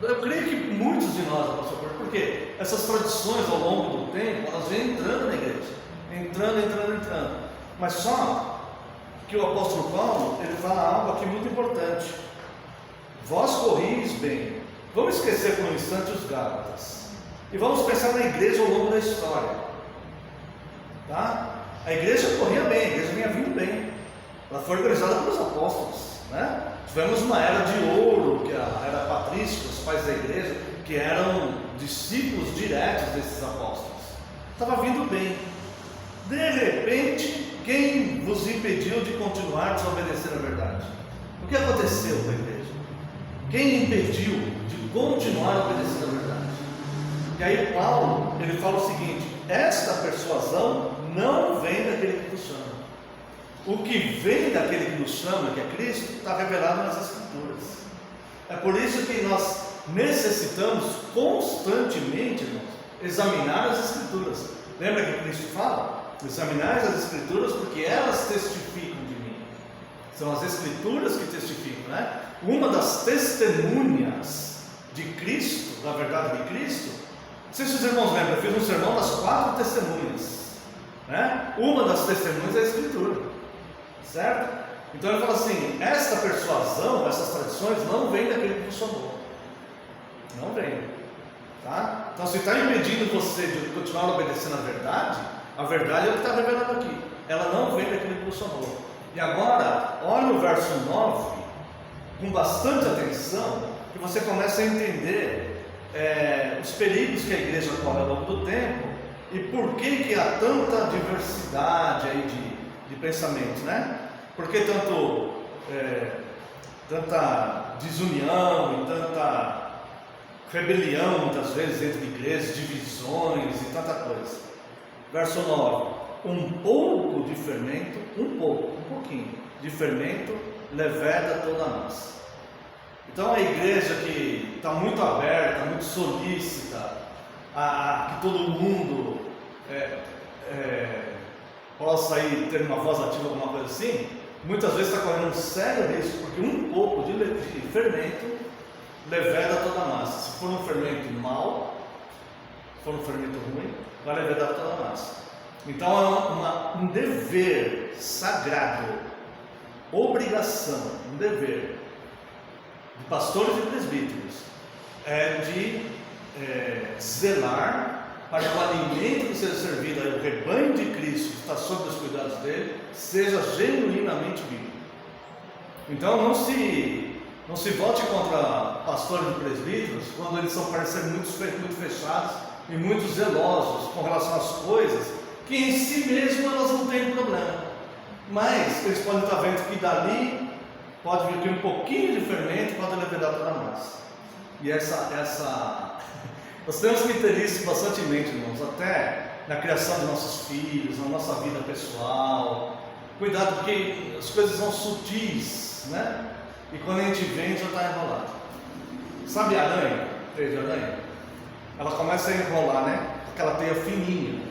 Eu creio que muitos de nós, porque essas tradições ao longo do tempo, elas vêm entrando na igreja, entrando. Mas só que o apóstolo Paulo, ele fala algo aqui muito importante. Vós corris bem. Vamos esquecer por um instante os Gálatas e vamos pensar na igreja ao longo da história, tá? A igreja corria bem, a igreja vinha vindo bem. Ela foi organizada pelos apóstolos, né? Tivemos uma era de ouro, que era patrística, os pais da igreja, que eram discípulos diretos desses apóstolos. Estava vindo bem. De repente, quem vos impediu de continuar desobedecendo a verdade? O que aconteceu com a igreja? Quem impediu de continuar obedecendo a verdade? E aí Paulo, ele fala o seguinte: esta persuasão não vem daquele que nos chama. O que vem daquele que nos chama, que é Cristo, está revelado nas Escrituras. É por isso que nós necessitamos constantemente, irmãos, examinar as Escrituras. Lembra que Cristo fala? Examinai as Escrituras porque elas testificam de mim. São as Escrituras que testificam, né? Uma das testemunhas de Cristo, da verdade de Cristo, não sei se os irmãos lembram, eu fiz um sermão das 4 testemunhas, né? Uma das testemunhas é a Escritura, certo? Então ele fala assim: esta persuasão, essas tradições não vem daquele que nos chamou, não vem, tá? Então se está impedindo você de continuar obedecendo a verdade é o que está revelado aqui, ela não vem daquele que nos chamou. E agora, olha o verso 9, com bastante atenção, que você começa a entender os perigos que a igreja corre ao longo do tempo e por que há tanta diversidade aí de pensamentos, né? Por que tanta desunião e tanta rebelião muitas vezes entre igrejas, divisões e tanta coisa. Verso 9: um pouco de fermento, um pouquinho de fermento leveda toda a massa. Então a igreja que está muito aberta, muito solícita, a que todo mundo possa aí ter uma voz ativa, alguma coisa assim, muitas vezes está correndo um sério risco, porque um pouco de fermento leveda toda a massa. Se for um fermento mau, se for um fermento ruim, vai levedar toda a massa. Então é um dever sagrado, obrigação, um dever de pastores e presbíteros de zelar para que o alimento que seja servido ao rebanho de Cristo, que está sob os cuidados dele, seja genuinamente bíblico. Então não se vote contra pastores e presbíteros quando eles são parecendo muito fechados e muito zelosos com relação às coisas que em si mesmo elas não têm problema, mas eles podem estar vendo que dali pode vir um pouquinho de fermento, pode levedar toda a massa. E nós temos que ter isso bastante em mente, irmãos, até na criação dos nossos filhos, na nossa vida pessoal. Cuidado, porque as coisas são sutis, né? E quando a gente vem, já está enrolado. Sabe a aranha? Teia de aranha? Ela começa a enrolar, né? Aquela teia fininha.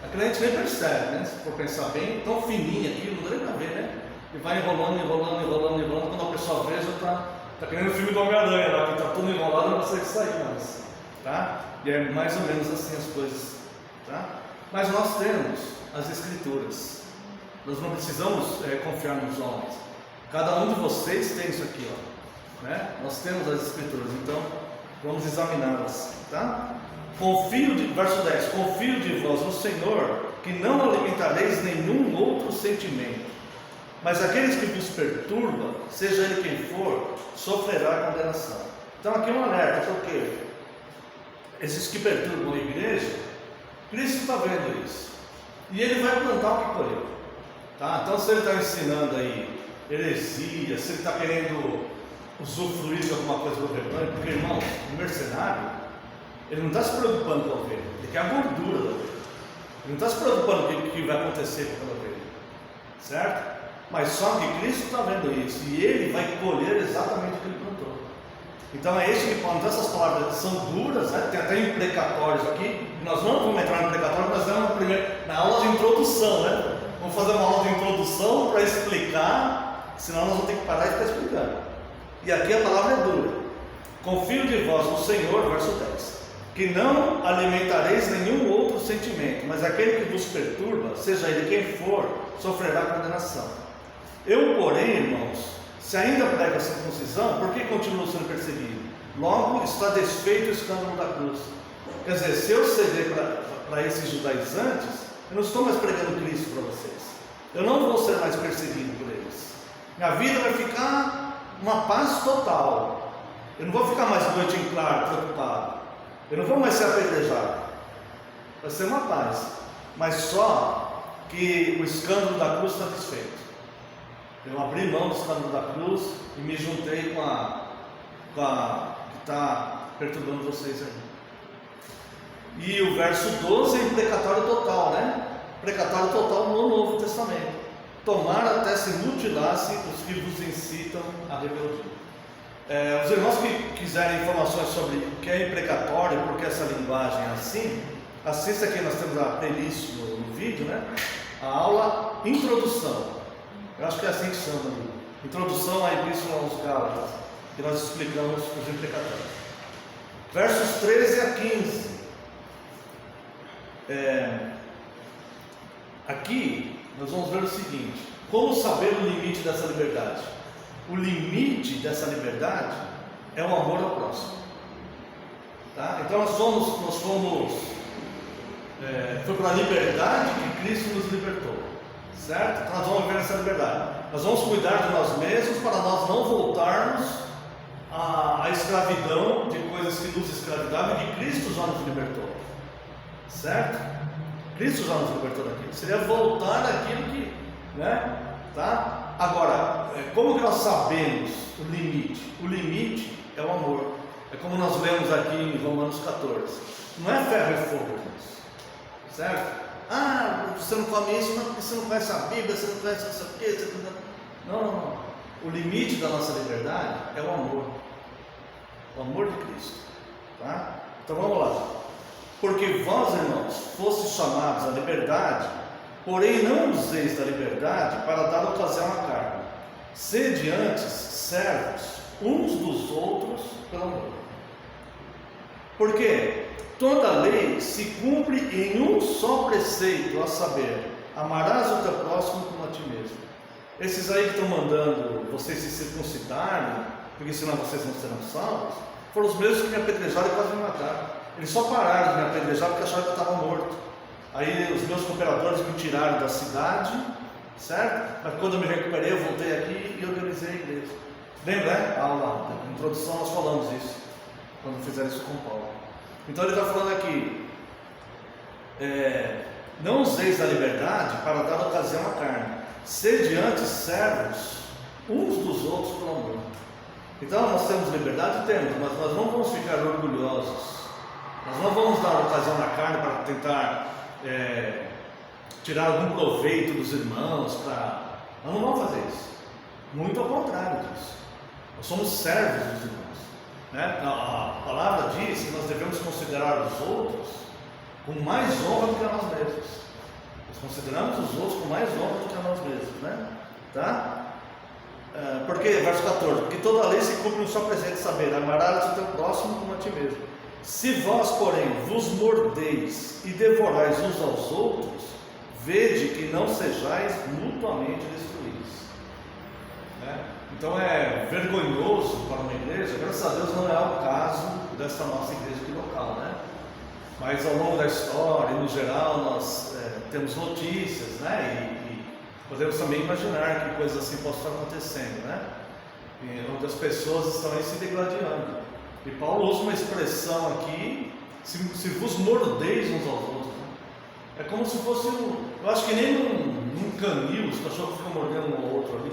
Aquela a gente nem percebe, né? Se for pensar bem, tão fininha aqui, não dá nem para ver, né? E vai enrolando. Quando a pessoa vê, já está Está querendo o filme do Homem-Aranha lá, que está todo enrolado e não consegue sair mais. Tá? E é mais ou menos assim as coisas. Tá? Mas nós temos as Escrituras. Nós não precisamos confiar nos homens. Cada um de vocês tem isso aqui, ó, né? Nós temos as Escrituras, então vamos examiná-las, tá? Verso 10: confio de vós no Senhor, que não alimentareis nenhum outro sentimento, mas aqueles que vos perturbam, seja ele quem for, sofrerá condenação. Então aqui é um alerta, porque esses que perturbam a igreja, Cristo está vendo isso, e ele vai plantar o que colheu, tá? Então se ele está ensinando aí heresia, se ele está querendo usufruir de alguma coisa do rebanho, porque, irmãos, o mercenário, ele não está se preocupando com a ovelha, ele quer a gordura da ovelha, ele não está se preocupando com o que vai acontecer com aquela ovelha, certo? Mas só que Cristo está vendo isso, e ele vai colher exatamente o que ele plantou. Então é isso que Paulo, então essas palavras são duras, né? Tem até imprecatórios aqui, nós não vamos entrar no imprecatório, nós vamos na aula de introdução, né? Vamos fazer uma aula de introdução para explicar, senão nós vamos ter que parar e ficar explicando. E aqui a palavra é dura. Confio de vós no Senhor, verso 10, que não alimentareis nenhum outro sentimento, mas aquele que vos perturba, seja ele quem for, sofrerá condenação. Eu, porém, irmãos, se ainda prego a circuncisão, por que continuo sendo perseguido? Logo está desfeito o escândalo da cruz. Quer dizer, se eu ceder para esses judaizantes, eu não estou mais pregando Cristo para vocês. Eu não vou ser mais perseguido por eles. Minha vida vai ficar uma paz total. Eu não vou ficar mais noite em claro, preocupado. Eu não vou mais ser apedrejado. Vai ser uma paz. Mas só que o escândalo da cruz está desfeito. Eu abri mão do escândalo da cruz e me juntei com a que está perturbando vocês aí. E o verso 12 é imprecatório total, né? Imprecatório total no Novo Testamento. Tomar até se mutilasse os que vos incitam a rebeldia. Os irmãos que quiserem informações sobre o que é imprecatório, porque essa linguagem é assim, assista aqui, nós temos a playlist no vídeo, né? A aula Introdução. Eu acho que é assim que chama ali. Introdução à Epístola aos Gálatas, que nós explicamos os imprecatórios. Versos 13 a 15. Aqui nós vamos ver o seguinte: como saber o limite dessa liberdade? O limite dessa liberdade é o amor ao próximo, tá? Então foi para a liberdade que Cristo nos libertou, certo? Então nós vamos viver essa liberdade. Nós vamos cuidar de nós mesmos para nós não voltarmos à escravidão de coisas que nos escravizavam e que Cristo já nos libertou, certo? Cristo já nos libertou daquilo. Seria voltar àquilo que, né? Tá? Agora, como que nós sabemos o limite? O limite é o amor. É como nós lemos aqui em Romanos 14. Não é ferro e fogo, irmãos, certo? Você não come isso porque você não conhece a Bíblia, você não conhece isso aqui. Não. O limite da nossa liberdade é o amor. O amor de Cristo, tá? Então vamos lá. Porque vós, irmãos, fostes chamados à liberdade, porém não useis da liberdade para dar ocasião à carne. Sede antes servos uns dos outros pelo amor. Porque toda a lei se cumpre em um só preceito, a saber, amarás o teu próximo como a ti mesmo. Esses aí que estão mandando vocês se circuncidarem, porque senão vocês não serão salvos, foram os mesmos que me apedrejaram e quase me mataram. Eles só pararam de me apedrejar porque acharam que eu estava morto. Aí os meus cooperadores me tiraram da cidade, certo? Mas quando eu me recuperei, eu voltei aqui e organizei a igreja. Lembra, né? A aula, na introdução nós falamos isso, quando fizeram isso com Paulo. Então ele está falando aqui, não useis da liberdade para dar ocasião à carne, sede antes servos uns dos outros pelo amor. Então nós temos liberdade? Temos, mas nós não vamos ficar orgulhosos, nós não vamos dar ocasião na carne para tentar tirar algum proveito dos irmãos, nós não vamos fazer isso, muito ao contrário disso, nós somos servos dos irmãos, né? A palavra diz que nós devemos considerar os outros com mais honra do que a nós mesmos. Nós consideramos os outros com mais honra do que a nós mesmos, né? Tá? Porque, verso 14, porque toda a lei se cumpre no só presente saber, amarás o teu próximo como a ti mesmo. Se vós, porém, vos mordeis e devorais uns aos outros, vede que não sejais mutuamente destruídos. Então é vergonhoso para uma igreja, graças a Deus não é o caso dessa nossa igreja aqui local, né? Mas ao longo da história, no geral, nós temos notícias, né? E podemos também imaginar que coisas assim possam estar acontecendo, né? Onde as pessoas estão aí se degladiando. E Paulo usa uma expressão aqui, se vos mordeis uns aos outros, né? É como se fosse eu acho que nem num canil, os cachorros ficam mordendo um ao outro ali.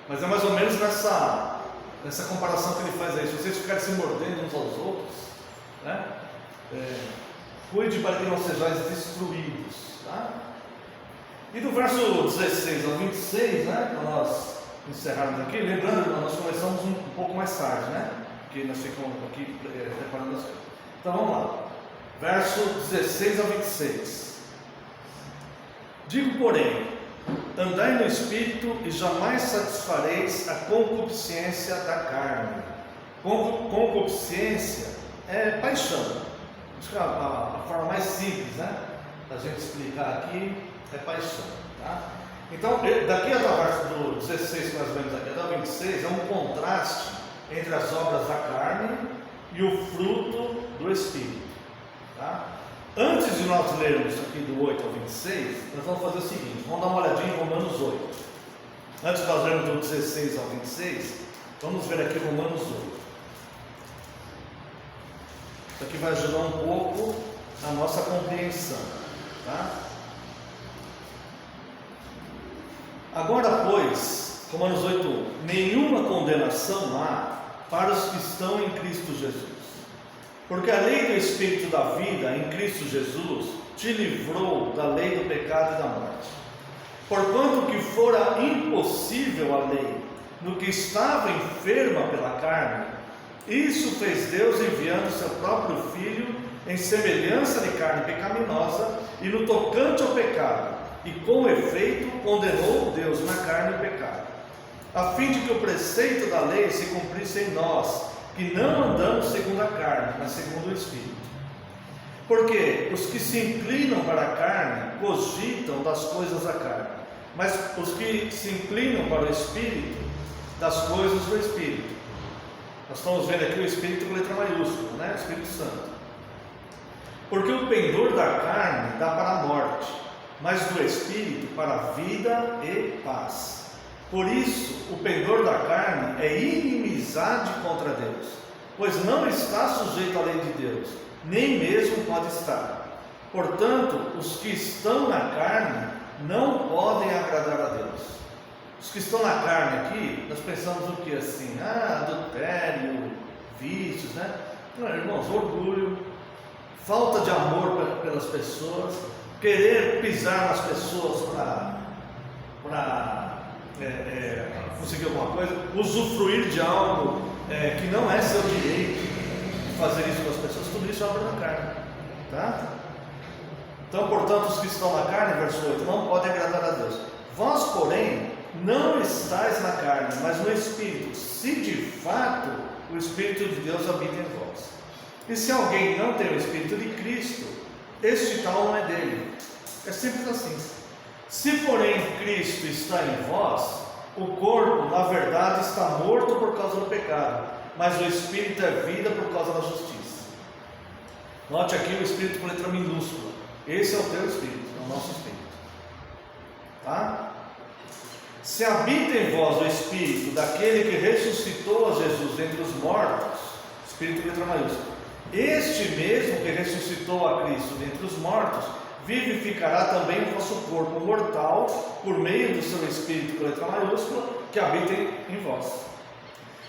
Mas é mais ou menos nessa comparação que ele faz aí. Se vocês ficarem se mordendo uns aos outros, né? Cuide para que não sejais destruídos, tá? E do verso 16 ao 26, né? Para nós encerrarmos aqui, lembrando que nós começamos um pouco mais tarde, né? Porque nós ficamos aqui preparando as coisas. Então vamos lá, verso 16 ao 26. Digo, porém, andai no Espírito e jamais satisfareis a concupiscência da carne. Concupiscência é paixão. Acho que a forma mais simples, né, da gente explicar aqui é paixão, tá? Então, daqui até o verso do 16 que nós vemos aqui até o 26 é um contraste entre as obras da carne e o fruto do Espírito, tá? Antes de nós lermos aqui do 8 ao 26, nós vamos fazer o seguinte, vamos dar uma olhadinha em Romanos 8. Antes de nós lermos do 16 ao 26, vamos ver aqui Romanos 8. Isso aqui vai ajudar um pouco a nossa compreensão, tá? Agora, pois, Romanos 8:1, nenhuma condenação há para os que estão em Cristo Jesus. Porque a lei do Espírito da vida em Cristo Jesus te livrou da lei do pecado e da morte. Porquanto que fora impossível a lei, no que estava enferma pela carne, isso fez Deus enviando seu próprio Filho em semelhança de carne pecaminosa e no tocante ao pecado, e com efeito condenou Deus na carne o pecado, a fim de que o preceito da lei se cumprisse em nós, que não andamos segundo a carne, mas segundo o Espírito. Porque os que se inclinam para a carne cogitam das coisas da carne, mas os que se inclinam para o Espírito, das coisas do Espírito. Nós estamos vendo aqui o Espírito com letra maiúscula, né? O Espírito Santo. Porque o pendor da carne dá para a morte, mas do Espírito para a vida e paz. Por isso, o pendor da carne é inimizade contra Deus, pois não está sujeito à lei de Deus, nem mesmo pode estar. Portanto, os que estão na carne não podem agradar a Deus. Os que estão na carne aqui, nós pensamos o que assim? Adultério, vícios, né? Não, irmãos, orgulho, falta de amor pelas pessoas, querer pisar nas pessoas para conseguir alguma coisa, usufruir de algo que não é seu direito, fazer isso com as pessoas, tudo isso é obra da carne, tá? Então, portanto, os que estão na carne, verso 8, não podem agradar a Deus. Vós, porém, não estáis na carne, mas no Espírito, se de fato o Espírito de Deus habita em vós. E se alguém não tem o Espírito de Cristo, este tal não é dele. É simples assim. Se porém Cristo está em vós, o corpo na verdade está morto por causa do pecado, mas o Espírito é vida por causa da justiça. Note aqui o Espírito com letra minúscula. Esse é o teu Espírito, é o nosso Espírito, tá? Se habita em vós o Espírito daquele que ressuscitou a Jesus dentre os mortos, Espírito com letra maiúscula, este mesmo que ressuscitou a Cristo dentre os mortos, vivificará também o vosso corpo mortal, por meio do seu Espírito com letra maiúscula, que habita em vós.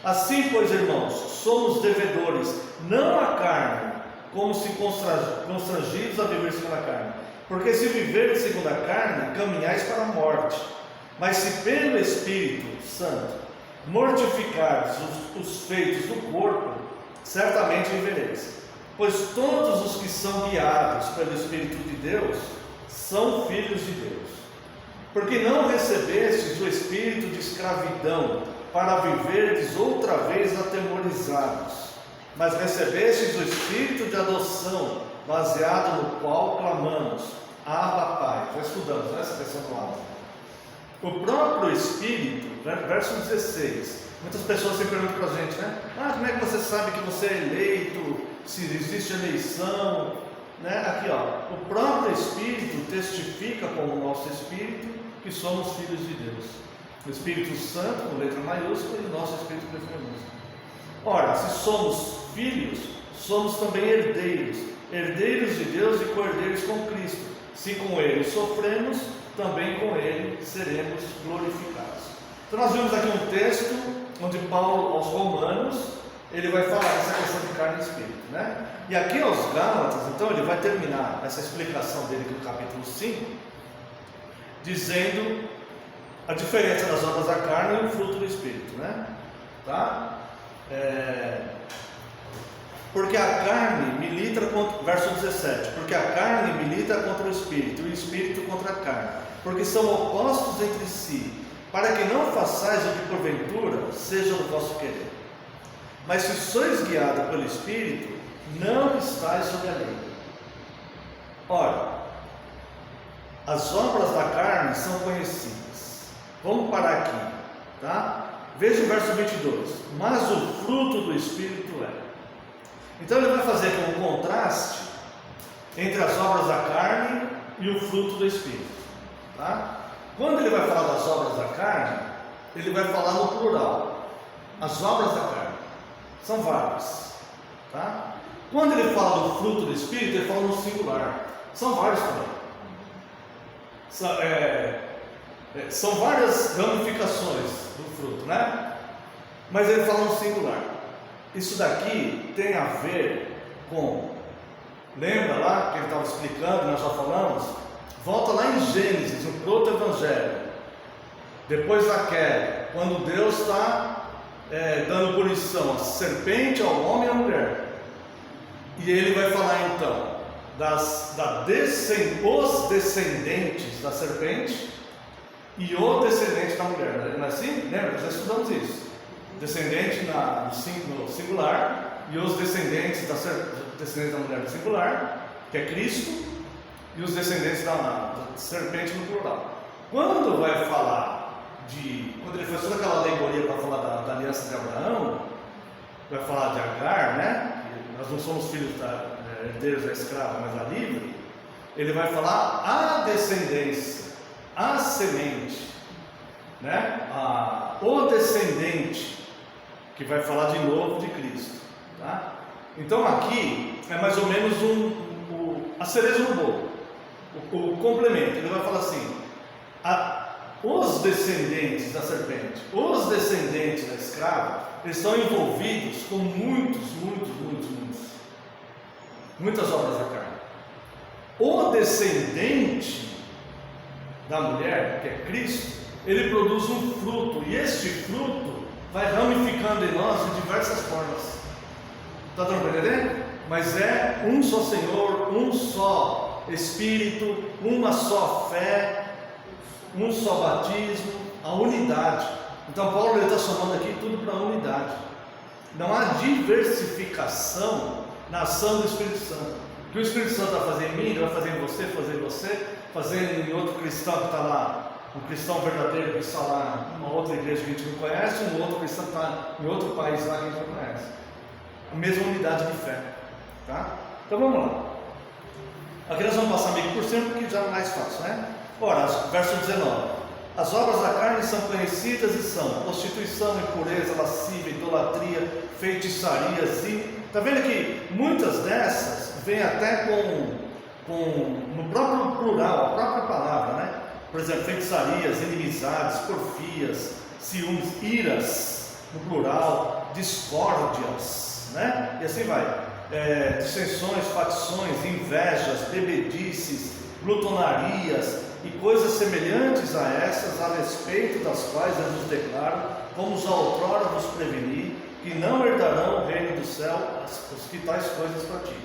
Assim, pois, irmãos, somos devedores, não à carne, como se constrangidos a viver segundo a carne. Porque se viverdes segundo a carne, caminhais para a morte. Mas se pelo Espírito Santo mortificardes os feitos do corpo, certamente vivereis. Pois todos os que são guiados pelo Espírito de Deus são filhos de Deus. porque não recebestes o espírito de escravidão, para viverdes outra vez atemorizados, mas recebestes o espírito de adoção, baseado no qual clamamos, Abba Pai. Já estudamos, né, essa questão do Abba. O próprio Espírito, verso 16, muitas pessoas sempre perguntam para a gente, né? Como é que você sabe que você é eleito, se existe eleição, né? Aqui, ó, o próprio Espírito testifica com o nosso Espírito que somos filhos de Deus. O Espírito Santo, com letra maiúscula, e o nosso Espírito com letra minúscula. Ora, se somos filhos, somos também herdeiros, herdeiros de Deus e co-herdeiros com Cristo. Se com Ele sofremos, também com Ele seremos glorificados. Então nós vimos aqui um texto onde Paulo, aos Romanos, ele vai falar dessa questão de carne e espírito, né? E aqui aos Gálatas, então ele vai terminar essa explicação dele no capítulo 5, dizendo a diferença das obras da carne e o fruto do espírito, né? Tá? Porque a carne milita contra, verso 17, porque a carne milita contra o espírito, e o espírito contra a carne, porque são opostos entre si, para que não façais o que porventura seja o vosso querer. Mas se sois guiados pelo espírito, não estáis sob a lei. Ora, as obras da carne são conhecidas. Vamos parar aqui, tá? Veja o verso 22, mas o fruto do espírito é. Então ele vai fazer aqui um contraste entre as obras da carne e o fruto do Espírito, tá? Quando ele vai falar das obras da carne, ele vai falar no plural. As obras da carne são várias, tá? Quando ele fala do fruto do Espírito, ele fala no singular. São vários também. São várias ramificações do fruto, né? Mas ele fala no singular. Isso daqui tem a ver com, lembra lá que ele estava explicando, nós já falamos? Volta lá em Gênesis, no proto-evangelho, depois da queda, quando Deus está dando punição à serpente, ao homem e à mulher, e ele vai falar então os descendentes da serpente e o descendente da mulher, não é assim? Lembra? Nós já estudamos isso. Descendente no singular, e os descendentes da mulher no singular, que é Cristo, e os descendentes da serpente no plural. Quando vai falar quando ele faz toda aquela alegoria para falar da aliança de Abraão, vai falar de Agar, né? Nós não somos filhos herdeiros da escrava, mas da livre. Ele vai falar a descendência, a semente, né? O descendente, que vai falar de novo de Cristo, tá? Então aqui é mais ou menos a cereja no bolo, o complemento. Ele vai falar assim: os descendentes da serpente, os descendentes da escrava, eles estão envolvidos com muitas obras da carne. O descendente da mulher, que é Cristo, ele produz um fruto, e este fruto vai ramificando em nós de diversas formas. Está dando para entender? Mas é um só Senhor, um só Espírito, uma só fé, um só batismo, a unidade. Então Paulo está chamando aqui tudo para a unidade. Não há diversificação na ação do Espírito Santo. O que o Espírito Santo vai fazer em mim, ele vai fazer em você, fazer em outro cristão que está lá. Um cristão verdadeiro que está lá numa outra igreja que a gente não conhece, um outro cristão que está em outro país lá que a gente não conhece. A mesma unidade de fé, tá? Então vamos lá. Aqui nós vamos passar meio por cima porque já é mais fácil, né? Ora, verso 19: as obras da carne são conhecidas e são prostituição, impureza, lascívia, idolatria, feitiçarias e... Está vendo que muitas dessas vêm até no próprio plural, a própria palavra, né? Por exemplo, feitiçarias, inimizades, porfias, ciúmes, iras, no plural, discórdias, né? E assim vai. Dissensões, facções, invejas, bebedices, glutonarias e coisas semelhantes a essas, a respeito das quais eu vos declaro, como já outrora vos preveni, que não herdarão o reino do céu os que tais coisas praticam.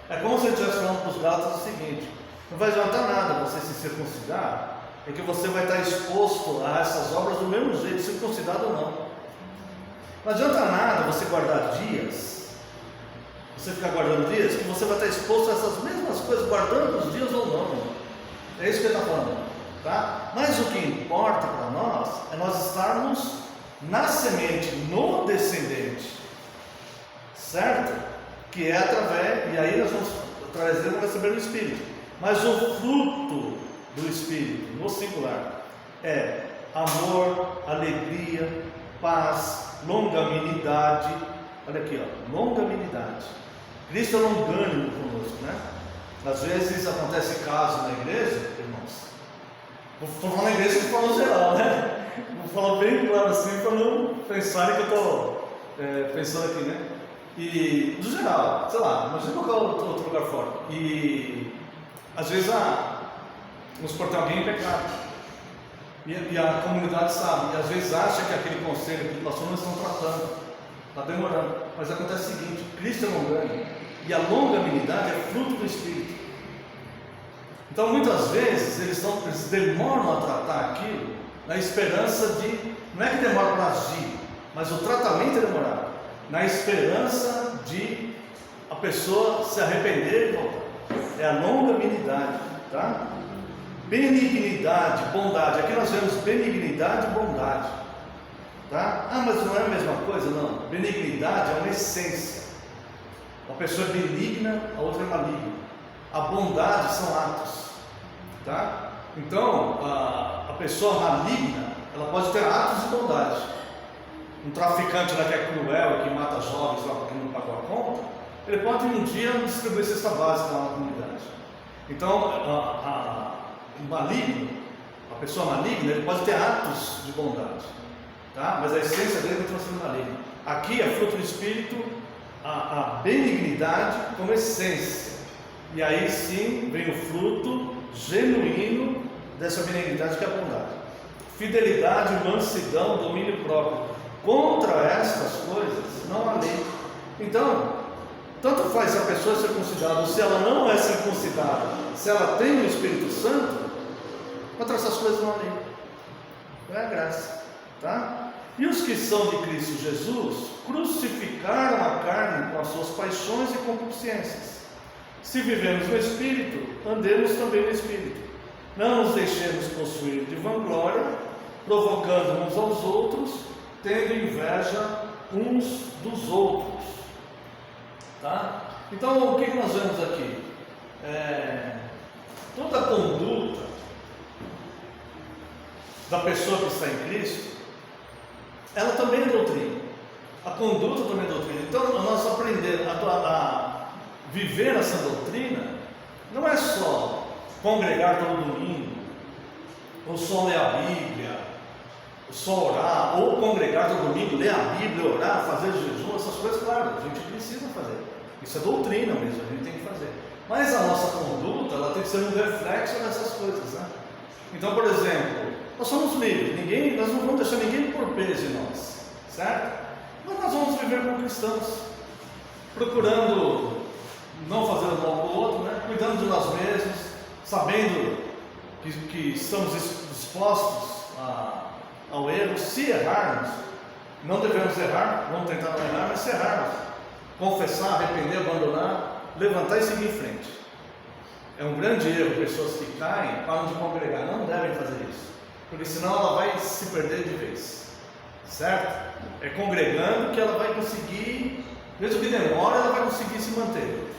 É como se ele estivesse falando para os Gálatas o seguinte: não vai adiantar nada você se circuncidar, porque você vai estar exposto a essas obras do mesmo jeito, circuncidado ou não. Não adianta nada você guardar dias, você ficar guardando dias, que você vai estar exposto a essas mesmas coisas, guardando os dias ou não. É isso que ele está falando, tá? Mas o que importa para nós é nós estarmos na semente, no descendente, certo? Que é através, e aí nós vamos receber o Espírito. Mas o fruto do Espírito, no singular, é amor, alegria, paz, longanimidade. Olha aqui, ó, longanimidade. Cristo é longânimo conosco, né? Às vezes acontece caso na igreja, irmãos. Estou falando na igreja de forma geral, né? Vou falar bem claro assim para não pensarem que eu estou pensando aqui, né? E do geral, sei lá, imagina qualquer outro lugar fora. E às vezes vamos portar alguém em pecado. E a comunidade sabe, e às vezes acha que aquele conselho que pastor não estão tratando, está demorando. Mas acontece o seguinte: Cristo é longânimo, e a longanimidade é fruto do Espírito. Então muitas vezes eles demoram a tratar aquilo na esperança de, não é que demora para agir, mas o tratamento é demorado, na esperança de a pessoa se arrepender e voltar. É a longanimidade, tá? Benignidade, bondade. Aqui nós vemos benignidade e bondade, tá? Ah, mas não é a mesma coisa? Não. Benignidade é uma essência. Uma pessoa é benigna, a outra é maligna. A bondade são atos, tá? Então, a pessoa maligna, ela pode ter atos de bondade. Um traficante lá que é cruel, que mata jovens lá porque não pagou a conta, ele pode um dia distribuir cesta básica lá na comunidade. Então, o maligno, a pessoa maligna, ele pode ter atos de bondade, tá? Mas a essência dele continua sendo maligna. Aqui é fruto do Espírito, a benignidade como essência. E aí sim vem o fruto genuíno dessa benignidade, que é a bondade. Fidelidade, mansidão, domínio próprio. Contra estas coisas não há lei. Então, tanto faz se a pessoa é circuncidada ou se ela não é circuncidada, se ela tem o Espírito Santo, contra essas coisas não há lei. É a graça, tá? E os que são de Cristo Jesus crucificaram a carne com as suas paixões e concupiscências. Se vivemos no Espírito, andemos também no Espírito. Não nos deixemos possuir de vanglória, provocando uns aos outros, tendo inveja uns dos outros. Tá? Então, o que nós vemos aqui? Toda a conduta da pessoa que está em Cristo, ela também é doutrina. A conduta também é doutrina. Então, nós aprendemos a viver essa doutrina, não é só congregar todo domingo, ou só ler a Bíblia, só orar, ou congregar todo domingo, ler a Bíblia, orar, fazer jejum, essas coisas, claro, a gente precisa fazer. Isso é doutrina mesmo, a gente tem que fazer. Mas a nossa conduta, ela tem que ser um reflexo dessas coisas, né? Então, por exemplo, nós somos livres, nós não vamos deixar ninguém por peso em nós, certo? Mas nós vamos viver como cristãos, procurando não fazer o mal para o outro, né? Cuidando de nós mesmos, sabendo que estamos dispostos ao erro. Se errarmos, não devemos errar, vamos tentar não errar, mas se errarmos, confessar, arrepender, abandonar, levantar e seguir em frente. É um grande erro pessoas que caem, param de congregar, não devem fazer isso, porque senão ela vai se perder de vez, certo? É congregando que ela vai conseguir, mesmo que demore, ela vai conseguir se manter,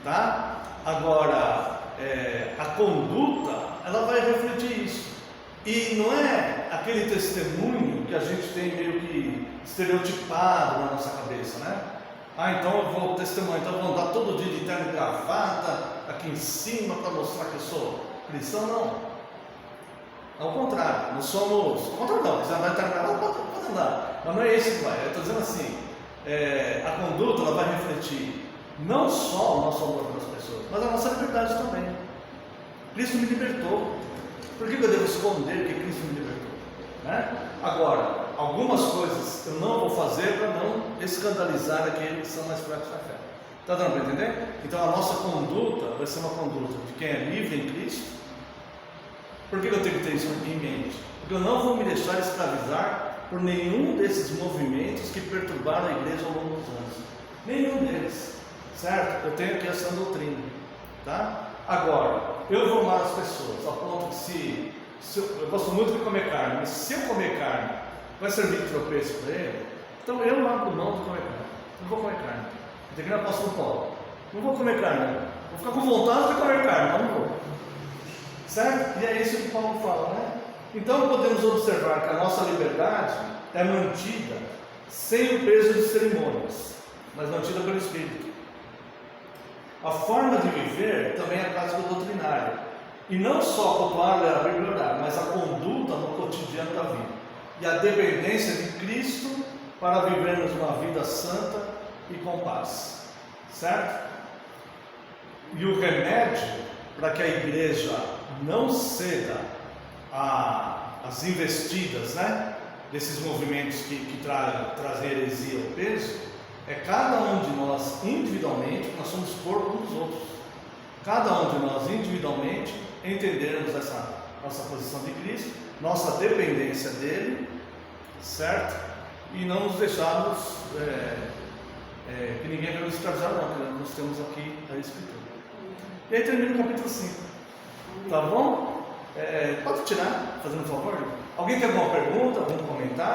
tá? Agora, a conduta, ela vai refletir isso, e não é aquele testemunho que a gente tem meio que estereotipado na nossa cabeça, né? Então eu vou testemunhar, então eu vou andar todo dia de terno e gravata aqui em cima para mostrar que eu sou cristão. Não, ao contrário, nós somos, ao contrário não, se andar de terno e gravata pode andar, mas não é isso que vai. Eu estou dizendo assim, a conduta ela vai refletir não só o nosso amor pelas pessoas, mas a nossa liberdade também. Cristo me libertou, por que eu devo esconder que Cristo me libertou, né? Agora, algumas coisas eu não vou fazer para não escandalizar aqueles que são mais fracos da fé. Está dando para entender? Então a nossa conduta vai ser uma conduta de quem é livre em Cristo, Por que eu tenho que ter isso em mente? Porque eu não vou me deixar escravizar por nenhum desses movimentos que perturbaram a igreja ao longo dos anos. Nenhum deles, certo? Eu tenho aqui essa doutrina, tá? Agora, eu vou amar as pessoas, ao ponto que eu gosto muito de comer carne, mas se eu comer carne, vai servir de tropeço para ele, então eu abro mão de comer carne. Não vou comer carne. Eu tenho que ir no apóstolo Paulo. Não vou comer carne. Vou ficar com vontade de comer carne, mas não vou. Certo? E é isso que Paulo fala, né? Então podemos observar que a nossa liberdade é mantida sem o peso de cerimônias, mas mantida pelo Espírito. A forma de viver também é prática doutrinária. E não só cultuar a Bíblia e orar, mas a conduta no cotidiano da vida. E a dependência de Cristo para vivermos uma vida santa e com paz. Certo? E o remédio para que a igreja não ceda às investidas, né, desses movimentos que trazem heresia ao peso, é cada um de nós individualmente, nós somos corpo uns dos outros, cada um de nós individualmente entendermos essa nossa posição de Cristo, nossa dependência dele, certo? E não nos deixarmos que ninguém vai nos escravizar, não, porque nós temos aqui a Escritura. E aí termina o capítulo 5, tá bom? Pode tirar, fazendo um favor? Alguém tem alguma pergunta, algum comentário?